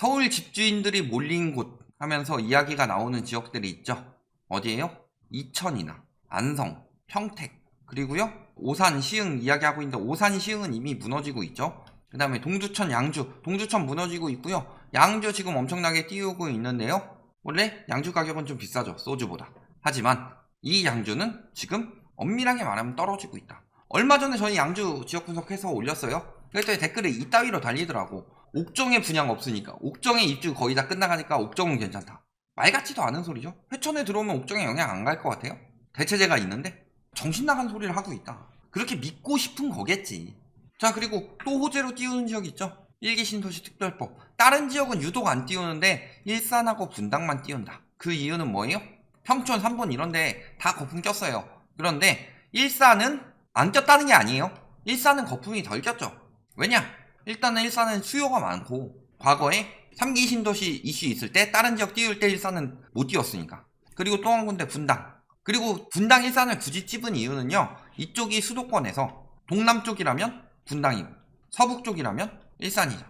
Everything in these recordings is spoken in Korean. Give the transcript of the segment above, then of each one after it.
서울 집주인들이 몰린 곳 하면서 이야기가 나오는 지역들이 있죠. 어디예요? 이천이나 안성, 평택, 그리고요 오산, 시흥 이야기하고 있는데 오산, 시흥은 이미 무너지고 있죠. 그 다음에 동두천, 양주, 동두천 무너지고 있고요. 양주 지금 엄청나게 띄우고 있는데요. 원래 양주 가격은 좀 비싸죠, 소주보다. 하지만 이 양주는 지금 엄밀하게 말하면 떨어지고 있다. 얼마 전에 저희 양주 지역 분석해서 올렸어요. 그랬더니 댓글에 이따위로 달리더라고. 옥정에 분양 없으니까, 옥정에 입주 거의 다 끝나가니까 옥정은 괜찮다. 말 같지도 않은 소리죠. 회천에 들어오면 옥정에 영향 안 갈 것 같아요? 대체제가 있는데 정신 나간 소리를 하고 있다. 그렇게 믿고 싶은 거겠지. 자, 그리고 또 호재로 띄우는 지역이 있죠. 일기 신도시 특별법. 다른 지역은 유독 안 띄우는데 일산하고 분당만 띄운다. 그 이유는 뭐예요? 평촌 3번 이런데 다 거품 꼈어요. 그런데 일산은 안 꼈다는 게 아니에요. 일산은 거품이 덜 꼈죠. 왜냐? 일단은 일산은 수요가 많고 과거에 3기 신도시 이슈 있을 때 다른 지역 띄울 때 일산은 못 띄웠으니까. 그리고 또 한 군데 분당. 그리고 분당 일산을 굳이 찝은 이유는요. 이쪽이 수도권에서 동남쪽이라면 분당이고 서북쪽이라면 일산이죠.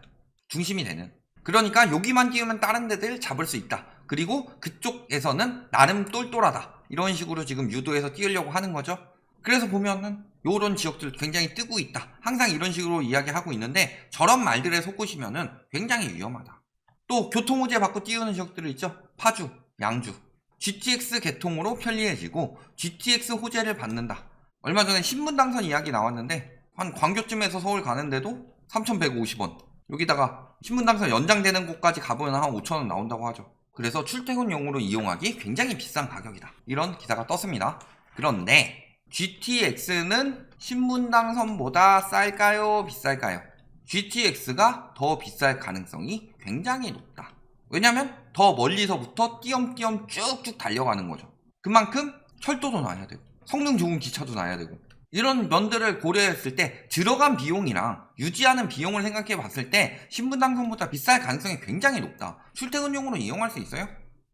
중심이 되는. 그러니까 여기만 띄우면 다른 데들 잡을 수 있다. 그리고 그쪽에서는 나름 똘똘하다. 이런 식으로 지금 유도해서 띄우려고 하는 거죠. 그래서 보면은 요런 지역들 굉장히 뜨고 있다. 항상 이런 식으로 이야기하고 있는데 저런 말들에 속으시면은 굉장히 위험하다. 또 교통호재 받고 띄우는 지역들이 있죠. 파주, 양주. GTX 개통으로 편리해지고 GTX 호재를 받는다. 얼마 전에 신분당선 이야기 나왔는데 한 광교쯤에서 서울 가는데도 3,150원. 여기다가 신분당선 연장되는 곳까지 가보면 한 5,000원 나온다고 하죠. 그래서 출퇴근용으로 이용하기 굉장히 비싼 가격이다. 이런 기사가 떴습니다. 그런데 GTX는 신분당선보다 쌀까요? 비쌀까요? GTX가 더 비쌀 가능성이 굉장히 높다. 왜냐면 더 멀리서부터 띄엄띄엄 쭉쭉 달려가는 거죠. 그만큼 철도도 놔야 되고 성능 좋은 기차도 놔야 되고 이런 면들을 고려했을 때 들어간 비용이랑 유지하는 비용을 생각해 봤을 때 신분당선보다 비쌀 가능성이 굉장히 높다. 출퇴근용으로 이용할 수 있어요?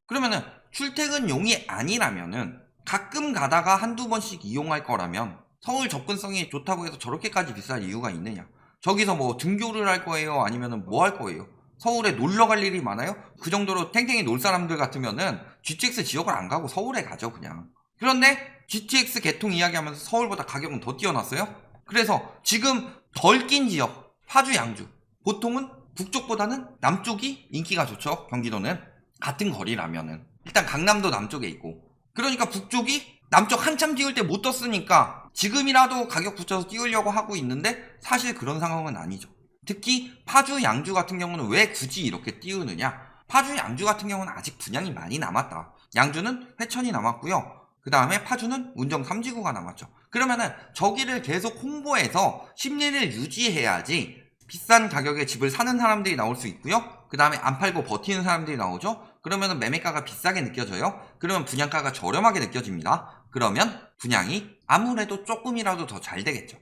그러면은 출퇴근용이 아니라면은 가끔 가다가 한두 번씩 이용할 거라면 서울 접근성이 좋다고 해서 저렇게까지 비쌀 이유가 있느냐? 저기서 뭐 등교를 할 거예요? 아니면은 뭐 할 거예요? 서울에 놀러 갈 일이 많아요? 그 정도로 탱탱이 놀 사람들 같으면은 GTX 지역을 안 가고 서울에 가죠, 그냥. 그런데 GTX 개통 이야기하면서 서울보다 가격은 더 뛰어났어요? 그래서 지금 덜 낀 지역, 파주, 양주. 보통은 북쪽보다는 남쪽이 인기가 좋죠, 경기도는. 같은 거리라면은. 일단 강남도 남쪽에 있고. 그러니까 북쪽이 남쪽 한참 띄울 때 못 떴으니까 지금이라도 가격 붙여서 띄우려고 하고 있는데 사실 그런 상황은 아니죠. 특히 파주, 양주 같은 경우는 왜 굳이 이렇게 띄우느냐? 파주, 양주 같은 경우는 아직 분양이 많이 남았다. 양주는 회천이 남았고요. 그 다음에 파주는 운정 3지구가 남았죠. 그러면은 저기를 계속 홍보해서 심리를 유지해야지 비싼 가격에 집을 사는 사람들이 나올 수 있고요. 그 다음에 안 팔고 버티는 사람들이 나오죠. 그러면 매매가가 비싸게 느껴져요. 그러면 분양가가 저렴하게 느껴집니다. 그러면 분양이 아무래도 조금이라도 더 잘 되겠죠.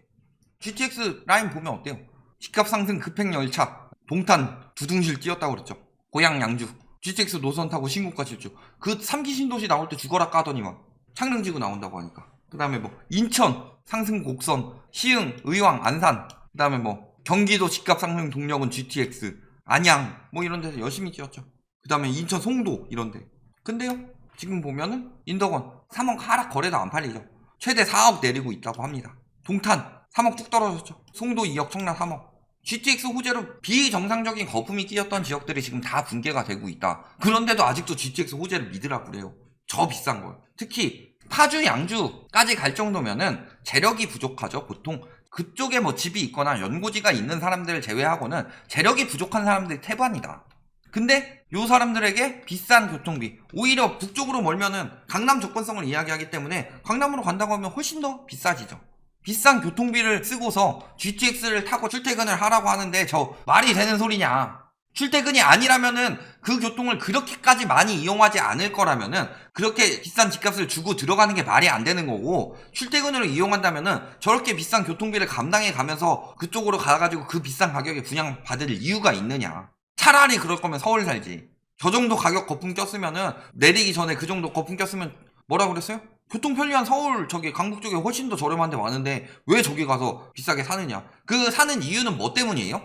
GTX 라인 보면 어때요? 집값 상승 급행 열차 동탄 두둥실 뛰었다고 그랬죠. 고양 양주 GTX 노선 타고 신고까지 했죠. 그 3기 신도시 나올 때 죽어라 까더니만 창릉지구 나온다고 하니까. 그 다음에 뭐 인천 상승 곡선, 시흥, 의왕, 안산, 그 다음에 뭐 경기도 집값 상승 동력은 GTX, 안양 뭐 이런 데서 열심히 뛰었죠. 그 다음에 인천 송도 이런데. 근데요 지금 보면은 인덕원 3억 하락 거래도 안 팔리죠. 최대 4억 내리고 있다고 합니다. 동탄 3억 뚝 떨어졌죠. 송도 2억, 청라 3억. GTX 호재로 비정상적인 거품이 끼었던 지역들이 지금 다 붕괴가 되고 있다. 그런데도 아직도 GTX 호재를 믿으라고 그래요. 저 비싼 거예요. 특히 파주, 양주까지 갈 정도면은 재력이 부족하죠. 보통 그쪽에 뭐 집이 있거나 연고지가 있는 사람들을 제외하고는 재력이 부족한 사람들이 태반이다. 근데 요 사람들에게 비싼 교통비, 오히려 북쪽으로 멀면은 강남 접근성을 이야기하기 때문에 강남으로 간다고 하면 훨씬 더 비싸지죠. 비싼 교통비를 쓰고서 GTX를 타고 출퇴근을 하라고 하는데 저 말이 되는 소리냐? 출퇴근이 아니라면은 그 교통을 그렇게까지 많이 이용하지 않을 거라면은 그렇게 비싼 집값을 주고 들어가는 게 말이 안 되는 거고, 출퇴근으로 이용한다면은 저렇게 비싼 교통비를 감당해 가면서 그쪽으로 가가지고 그 비싼 가격에 분양받을 이유가 있느냐? 차라리 그럴 거면 서울 살지. 저 정도 가격 거품 꼈으면은 내리기 전에 그 정도 거품 꼈으면 뭐라 그랬어요? 교통 편리한 서울 저기 강북 쪽에 훨씬 더 저렴한 데 많은데 왜 저기 가서 비싸게 사느냐? 그 사는 이유는 뭐 때문이에요?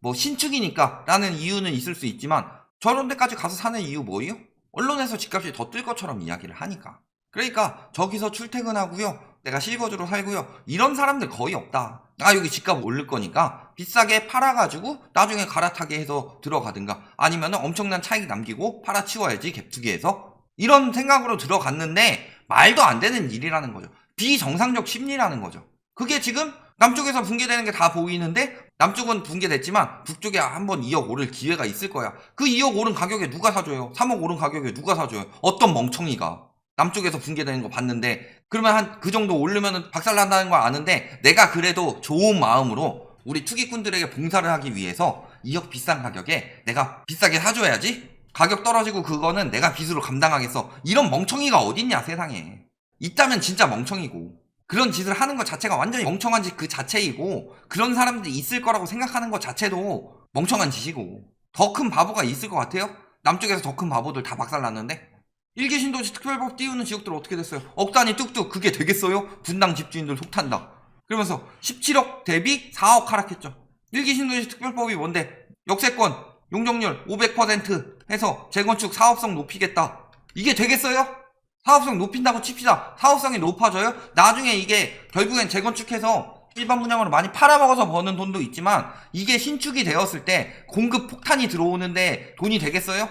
뭐 신축이니까 라는 이유는 있을 수 있지만 저런 데까지 가서 사는 이유 뭐예요? 언론에서 집값이 더 뜰 것처럼 이야기를 하니까. 그러니까 저기서 출퇴근하고요, 내가 실거주로 살고요, 이런 사람들 거의 없다. 아, 여기 집값 오를 거니까 비싸게 팔아가지고 나중에 갈아타게 해서 들어가든가, 아니면 엄청난 차익 남기고 팔아치워야지, 갭투기해서. 이런 생각으로 들어갔는데 말도 안 되는 일이라는 거죠. 비정상적 심리라는 거죠. 그게 지금 남쪽에서 붕괴되는 게 다 보이는데 남쪽은 붕괴됐지만 북쪽에 한번 2억 오를 기회가 있을 거야. 그 2억 오른 가격에 누가 사줘요? 3억 오른 가격에 누가 사줘요? 어떤 멍청이가 남쪽에서 붕괴되는 거 봤는데, 그러면 한 그 정도 오르면 박살난다는 걸 아는데 내가 그래도 좋은 마음으로 우리 투기꾼들에게 봉사를 하기 위해서 2억 비싼 가격에 내가 비싸게 사줘야지, 가격 떨어지고 그거는 내가 빚으로 감당하겠어, 이런 멍청이가 어딨냐 세상에. 있다면 진짜 멍청이고, 그런 짓을 하는 것 자체가 완전히 멍청한 짓 그 자체이고, 그런 사람들이 있을 거라고 생각하는 것 자체도 멍청한 짓이고. 더 큰 바보가 있을 것 같아요? 남쪽에서 더 큰 바보들 다 박살났는데? 일개 신도시 특별법 띄우는 지역들 어떻게 됐어요? 억 단위 뚝뚝, 그게 되겠어요? 분당 집주인들 속탄다. 그러면서 17억 대비 4억 하락했죠. 일개 신도시 특별법이 뭔데? 역세권, 용적률 500% 해서 재건축 사업성 높이겠다. 이게 되겠어요? 사업성 높인다고 칩시다. 사업성이 높아져요? 나중에 이게 결국엔 재건축해서 일반 분양으로 많이 팔아먹어서 버는 돈도 있지만, 이게 신축이 되었을 때 공급 폭탄이 들어오는데 돈이 되겠어요?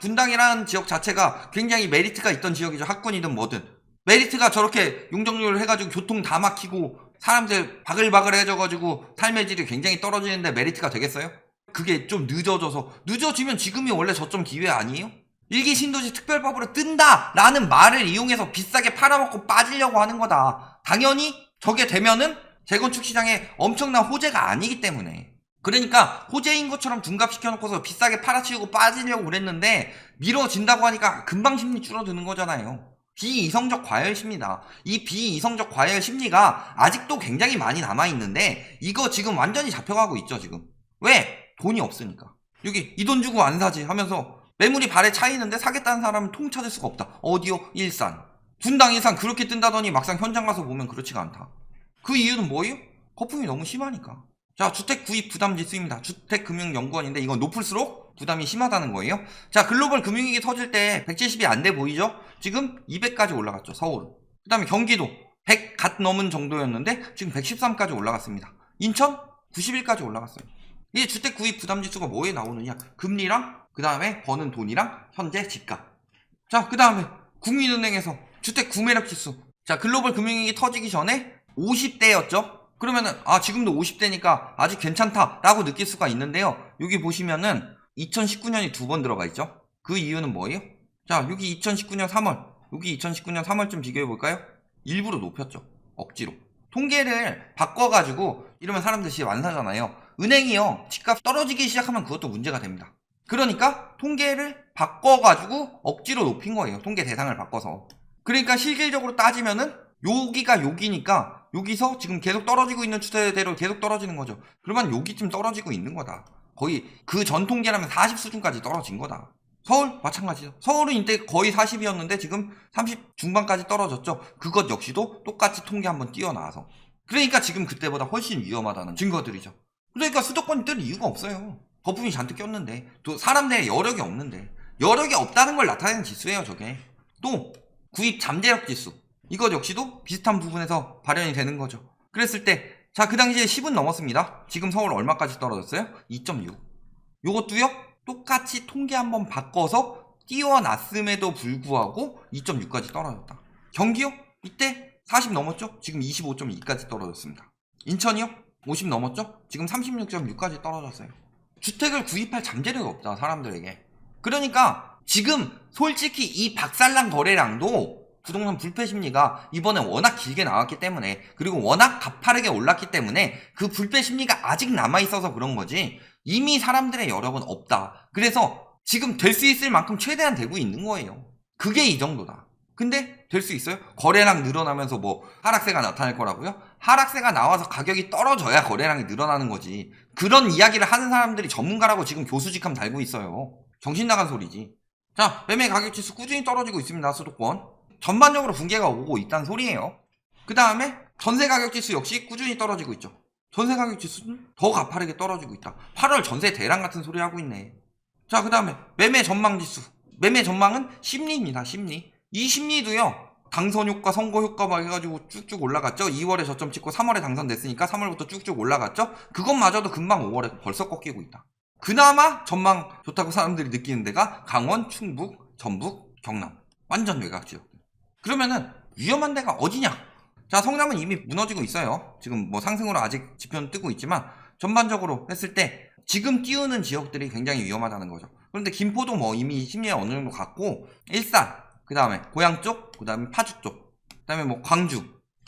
분당이라는 지역 자체가 굉장히 메리트가 있던 지역이죠. 학군이든 뭐든. 메리트가 저렇게 용적률 해가지고 교통 다 막히고 사람들 바글바글해져가지고 삶의 질이 굉장히 떨어지는데 메리트가 되겠어요? 그게 좀 늦어지면 지금이 원래 저점 기회 아니에요? 일기 신도시 특별법으로 뜬다 라는 말을 이용해서 비싸게 팔아먹고 빠지려고 하는 거다. 당연히 저게 되면은 재건축 시장에 엄청난 호재가 아니기 때문에. 그러니까 호재인 것처럼 둔갑시켜놓고서 비싸게 팔아치우고 빠지려고 그랬는데 미뤄진다고 하니까 금방 심리 줄어드는 거잖아요. 비이성적 과열심리다. 이 비이성적 과열 심리가 아직도 굉장히 많이 남아있는데 이거 지금 완전히 잡혀가고 있죠 지금. 왜? 돈이 없으니까. 여기 이 돈 주고 안 사지 하면서 매물이 발에 차이는데 사겠다는 사람은 통 찾을 수가 없다. 어디요? 일산. 분당 일산 그렇게 뜬다더니 막상 현장 가서 보면 그렇지가 않다. 그 이유는 뭐예요? 거품이 너무 심하니까. 자, 주택 구입 부담 지수입니다. 주택금융연구원인데 이건 높을수록 부담이 심하다는 거예요. 자, 글로벌 금융위기 터질 때 170이 안 돼 보이죠? 지금 200까지 올라갔죠, 서울은. 그 다음에 경기도 100 갓 넘은 정도였는데 지금 113까지 올라갔습니다. 인천 91까지 올라갔어요. 이게 주택 구입 부담 지수가 뭐에 나오느냐? 금리랑 그 다음에 버는 돈이랑 현재 집값. 자, 그 다음에 국민은행에서 주택 구매력 지수. 자, 글로벌 금융위기 터지기 전에 50대였죠? 그러면은 지금도 50대니까 아직 괜찮다라고 느낄 수가 있는데요. 여기 보시면은 2019년이 두 번 들어가 있죠. 그 이유는 뭐예요? 자, 여기 2019년 3월, 여기 2019년 3월쯤 비교해 볼까요? 일부러 높였죠. 억지로. 통계를 바꿔가지고 이러면 사람들 진짜 안 사잖아요. 은행이요, 집값 떨어지기 시작하면 그것도 문제가 됩니다. 그러니까 통계를 바꿔가지고 억지로 높인 거예요. 통계 대상을 바꿔서. 그러니까 실질적으로 따지면은 여기가 여기니까 여기서 지금 계속 떨어지고 있는 추세대로 계속 떨어지는 거죠. 그러면 여기쯤 떨어지고 있는 거다. 거의 그 전 통계라면 40 수준까지 떨어진 거다. 서울 마찬가지죠. 서울은 이때 거의 40이었는데 지금 30 중반까지 떨어졌죠. 그것 역시도 똑같이 통계 한번 띄워놔서. 그러니까 지금 그때보다 훨씬 위험하다는 증거들이죠. 그러니까 수도권이 뜰 이유가 없어요. 거품이 잔뜩 꼈는데, 또 사람들의 여력이 없는데. 여력이 없다는 걸 나타내는 지수예요 저게. 또 구입 잠재력 지수, 이것 역시도 비슷한 부분에서 발현이 되는 거죠. 그랬을 때, 자, 그 당시에 10은 넘었습니다. 지금 서울 얼마까지 떨어졌어요? 2.6. 요것도요, 똑같이 통계 한번 바꿔서 띄워놨음에도 불구하고 2.6까지 떨어졌다. 경기요? 이때 40 넘었죠? 지금 25.2까지 떨어졌습니다. 인천이요? 50 넘었죠? 지금 36.6까지 떨어졌어요. 주택을 구입할 잠재력이 없다, 사람들에게. 그러니까 지금 솔직히 이 박살난 거래량도 부동산 불패 심리가 이번에 워낙 길게 나왔기 때문에, 그리고 워낙 가파르게 올랐기 때문에 그 불패 심리가 아직 남아있어서 그런 거지 이미 사람들의 여력은 없다. 그래서 지금 될 수 있을 만큼 최대한 되고 있는 거예요. 그게 이 정도다. 근데 될 수 있어요? 거래량 늘어나면서 뭐 하락세가 나타날 거라고요? 하락세가 나와서 가격이 떨어져야 거래량이 늘어나는 거지. 그런 이야기를 하는 사람들이 전문가라고 지금 교수직함 달고 있어요. 정신 나간 소리지. 자, 매매 가격 지수 꾸준히 떨어지고 있습니다. 수도권 전반적으로 붕괴가 오고 있다는 소리예요. 그 다음에 전세 가격 지수 역시 꾸준히 떨어지고 있죠. 전세 가격 지수는 더 가파르게 떨어지고 있다. 8월 전세 대란 같은 소리 하고 있네. 자, 그 다음에 매매 전망 지수. 매매 전망은 심리입니다. 심리. 이 심리도요. 당선 효과, 선거 효과 막 해가지고 쭉쭉 올라갔죠. 2월에 저점 찍고 3월에 당선됐으니까 3월부터 쭉쭉 올라갔죠. 그것마저도 금방 5월에 벌써 꺾이고 있다. 그나마 전망 좋다고 사람들이 느끼는 데가 강원, 충북, 전북, 경남. 완전 외곽 지역들. 그러면은 위험한 데가 어디냐? 자, 성남은 이미 무너지고 있어요. 지금 뭐 상승으로 아직 지표는 뜨고 있지만 전반적으로 했을 때 지금 띄우는 지역들이 굉장히 위험하다는 거죠. 그런데 김포도 뭐 이미 심리에 어느 정도 갔고, 일산, 그 다음에 고양 쪽, 그 다음에 파주 쪽, 그 다음에 뭐 광주,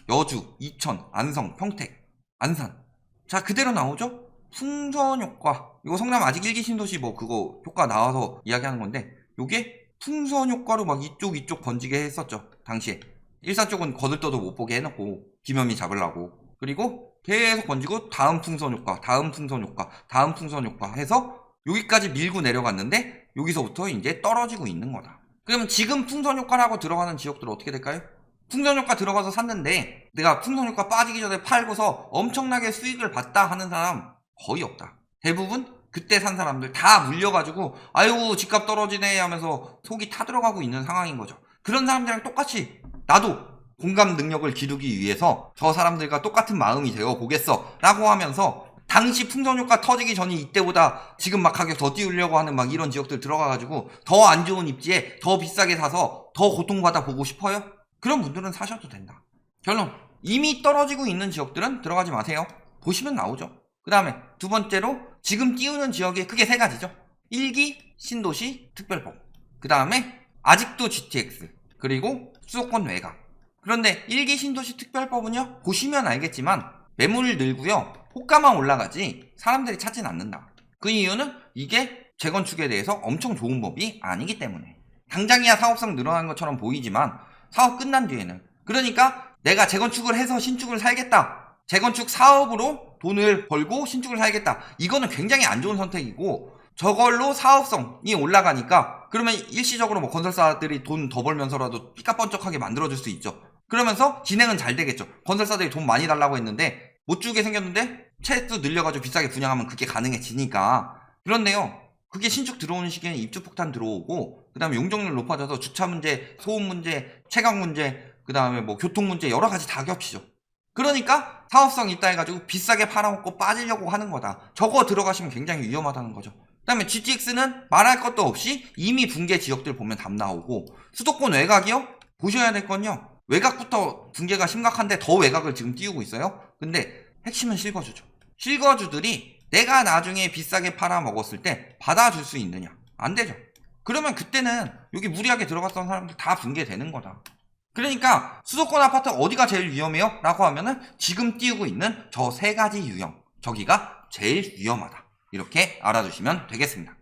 여주, 이천, 안성, 평택, 안산. 자, 그대로 나오죠? 풍선 효과. 이거 성남 아직 1기 신도시 뭐 그거 효과 나와서 이야기하는 건데, 요게 풍선 효과로 막 이쪽 번지게 했었죠. 당시에. 일산 쪽은 거들떠도 못 보게 해놓고, 김현미 잡으려고. 그리고 계속 번지고, 다음 풍선 효과, 다음 풍선 효과, 다음 풍선 효과 해서 여기까지 밀고 내려갔는데, 여기서부터 이제 떨어지고 있는 거다. 그러면 지금 풍선 효과라고 들어가는 지역들은 어떻게 될까요? 풍선 효과 들어가서 샀는데 내가 풍선 효과 빠지기 전에 팔고서 엄청나게 수익을 봤다 하는 사람 거의 없다. 대부분 그때 산 사람들 다 물려가지고 아유 집값 떨어지네 하면서 속이 타들어가고 있는 상황인 거죠. 그런 사람들이랑 똑같이 나도 공감 능력을 기르기 위해서 저 사람들과 똑같은 마음이 되어 보겠어 라고 하면서 당시 풍선 효과 터지기 전에 이때보다 지금 막 가격 더 띄우려고 하는 막 이런 지역들 들어가가지고 더 안 좋은 입지에 더 비싸게 사서 더 고통받아 보고 싶어요? 그런 분들은 사셔도 된다. 결론, 이미 떨어지고 있는 지역들은 들어가지 마세요. 보시면 나오죠. 그 다음에 두 번째로 지금 띄우는 지역이 크게 세 가지죠. 1기 신도시 특별법, 그 다음에 아직도 GTX, 그리고 수도권 외곽. 그런데 1기 신도시 특별법은요, 보시면 알겠지만 매물 늘고요, 호가만 올라가지 사람들이 찾진 않는다. 그 이유는 이게 재건축에 대해서 엄청 좋은 법이 아니기 때문에. 당장이야 사업성 늘어나는 것처럼 보이지만 사업 끝난 뒤에는, 그러니까 내가 재건축을 해서 신축을 살겠다, 재건축 사업으로 돈을 벌고 신축을 살겠다, 이거는 굉장히 안 좋은 선택이고, 저걸로 사업성이 올라가니까 그러면 일시적으로 뭐 건설사들이 돈 더 벌면서라도 삐까뻔쩍하게 만들어줄 수 있죠. 그러면서 진행은 잘 되겠죠. 건설사들이 돈 많이 달라고 했는데 못 주게 생겼는데 채도 늘려가지고 비싸게 분양하면 그게 가능해지니까. 그런데요, 그게 신축 들어오는 시기에는 입주 폭탄 들어오고, 그 다음에 용적률 높아져서 주차 문제, 소음 문제, 채광 문제, 그 다음에 뭐 교통 문제 여러 가지 다 겹치죠. 그러니까 사업성 있다 해가지고 비싸게 팔아먹고 빠지려고 하는 거다. 저거 들어가시면 굉장히 위험하다는 거죠. 그 다음에 GTX는 말할 것도 없이 이미 붕괴 지역들 보면 답 나오고, 수도권 외곽이요? 보셔야 될 건요, 외곽부터 붕괴가 심각한데 더 외곽을 지금 띄우고 있어요. 근데 핵심은 실거주죠. 실거주들이 내가 나중에 비싸게 팔아먹었을 때 받아줄 수 있느냐? 안 되죠. 그러면 그때는 여기 무리하게 들어갔던 사람들 다 붕괴되는 거다. 그러니까 수도권 아파트 어디가 제일 위험해요? 라고 하면은 지금 띄우고 있는 저 세 가지 유형, 저기가 제일 위험하다. 이렇게 알아두시면 되겠습니다.